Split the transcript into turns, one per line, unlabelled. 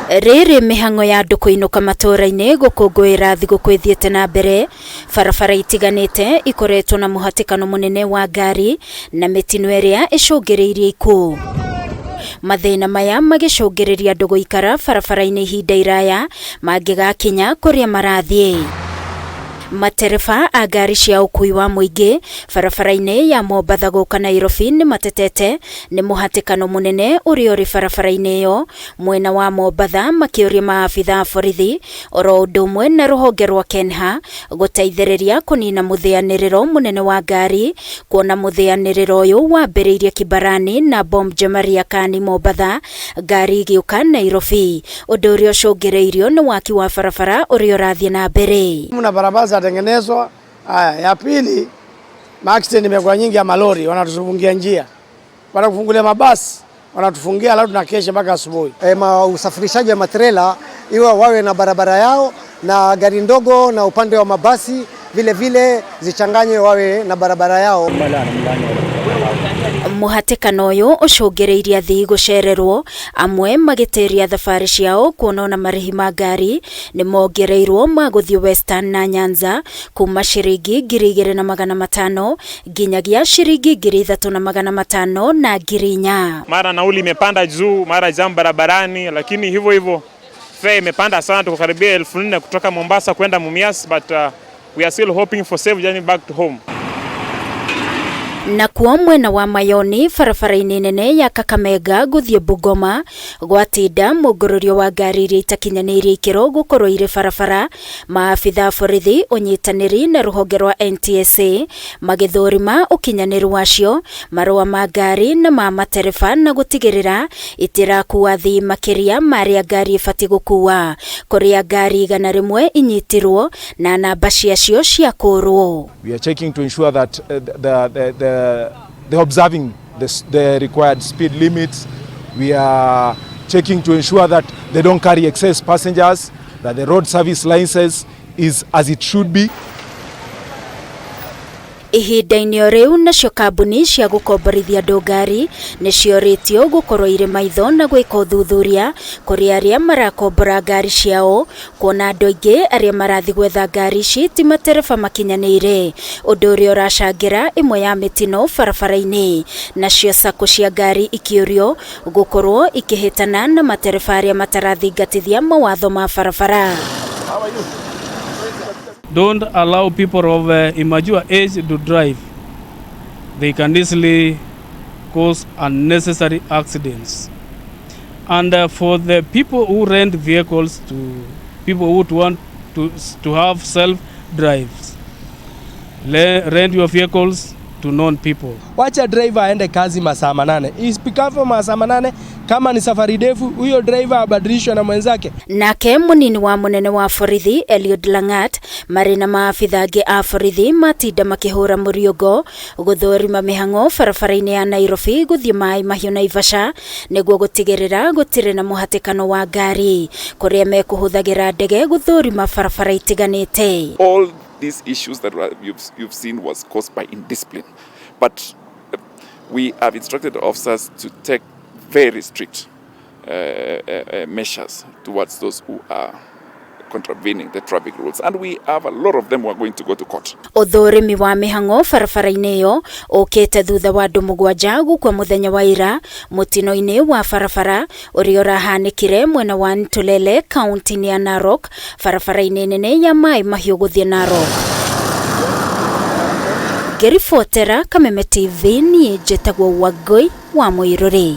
Riri mihango ya andu kuinuka matura-ini gukungwira thigũkũ ithiĩte na mbere. Barabara itiganĩte ikoretwo na muhatikano munene wa ngari na mitino ĩrĩa icũngĩrĩirie ikuũ. Mathĩna maya magicũngĩrĩria andũ gũikara barabara-ini ihinda iraya mangĩgakinya kũrĩa marathiĩ. Matereba a ngari cia ũkui wa mũingĩ barabara-ini ya Mombatha gũka Nairobi nĩ matetete nĩ muhatikano munene ũrĩa ũrĩ barabara-ini ĩyo mwena wa Mombatha, makĩũria maabitha a borithi oro ũndũ ũmwe na rũhonge rwa Kenha gũteithĩrĩria kũnina mũthĩanĩrĩro munene wa ngari, kuona mũthĩanĩrĩro ũyũ wambĩrĩirie Kibarani na Bomjamariakani Mombatha, ngari igĩũka Nairobi, ũndũ ũrĩa ũcũngĩrĩirio nĩ waki wa barabara ũrĩa ũrathiĩ na mbere.
Muna barabara tengenezwa. Haya, ya pili, accident imekuwa nyingi ya malori, wanatufungia njia. Baada kufungulia mabasi, wanatufungia alafu tunakesha mpaka asubuhi.
Usafirishaji wa matrela iwe wawe na barabara yao, na gari ndogo na upande wa mabasi vile vile zichanganywe wawe na barabara yao.
Muhatikano ũyũ ũcũngĩrĩirie athii gũcererwo, amwe magĩtĩria thabarĩ ciao kuona ona marĩhi ma ngari nĩ mongereirwo ma gũthiĩ Western na Nyanza kuma ciringi 2,500 nginyagia ciringi 3,500 na 4,000.
Mara nauli imepanda juu, mara jam barabarani, lakini hivyo hivyo fare imepanda sana, tuko karibia 4,000 kutoka Mombasa kwenda Mumias, but we are still hoping for safe journey back to home.
Na kuo mwena wa Mayoni barabara-ini nene ya Kakamega gũthiĩ Bungoma gwatinda Mungururio wa ngari iria itakinyaniirie ikiro gũkorwo irĩ barabara, maabitha borithi ũnyitanĩri na rũhonge rwa NTSA magĩthũrima ũkinyanĩru wacio, marũa ma ngari na ma matereba na gũtigĩrĩra itirakuua athii makĩria marĩa ngari ĩbatiĩ gũkuua, kũrĩa ngari 100 inyitirwo na namba ciacio cia kũrwo.
We are checking to ensure that they're observing the required speed limits. We are checking to ensure that they don't carry excess passengers, that the road service license is as it should be.
Ihinda-inĩ o rĩu nacio kambuni cia gũkomborithia andũ ngari nĩ ciorĩtio gũkorwo irĩ maitho na gwĩka ũthuthuria kũrĩ arĩa marakombora ngari ciao, kuona andũ aingĩ arĩa marathiĩ gwetha ngari ici ti matereba makinyanĩire, ũndũ ũrĩa ũracangĩra ĩmwe ya mĩtino barabara-inĩ. Nacio sako cia ngari ikiro gũkorwo ikĩhĩtana na matereba arĩa matarathingatithia mawatho ma barabara.
Don't allow people of immature age to drive. They can easily cause unnecessary accidents. And for the people who rent vehicles to people who want to have self-drives, rent your vehicles to non-people.
Wacha driver aende kazi masaa 8. Isipikapo masaa 8, kama ni safari ndefu, huyo driver abadilishwe na mwenzake.
Nake munini wa munene wa borithi Eliud Langat marĩ na maabitha angĩ a borithi matinda makĩhũra mũrĩongo gũthũrima mĩhang'o barabara-inĩ ya Nairobi gũthiĩ Mai Mahiũ Naivasha nĩguo gũtigĩrĩra gũtirĩ na mũhatikano wa ngari, kũrĩa mekũhũthagĩra ndege gũthũrima barabara itiganĩte.
All these issues that you've seen was caused by indiscipline, but we have instructed officers to take very strict measures towards those who are contravening the traffic rules, and we have a lot of them who are going to go to court.
Ũthũrimi wa mĩhang'o barabara-inĩ ĩyo ũkĩte thutha wa andũ 7 gũkua mũthenya wa ira mũtino-inĩ wa barabara ũrĩa ũrahanĩkire mwena wa Ntulele kaunti-inĩ ya Narok, barabara-inĩ nene ya Mai Mahiũ gũthiĩ Narok. Ngĩribotera Kameme TV, niĩ njĩtagwo Wangui wa Mũirũrĩ.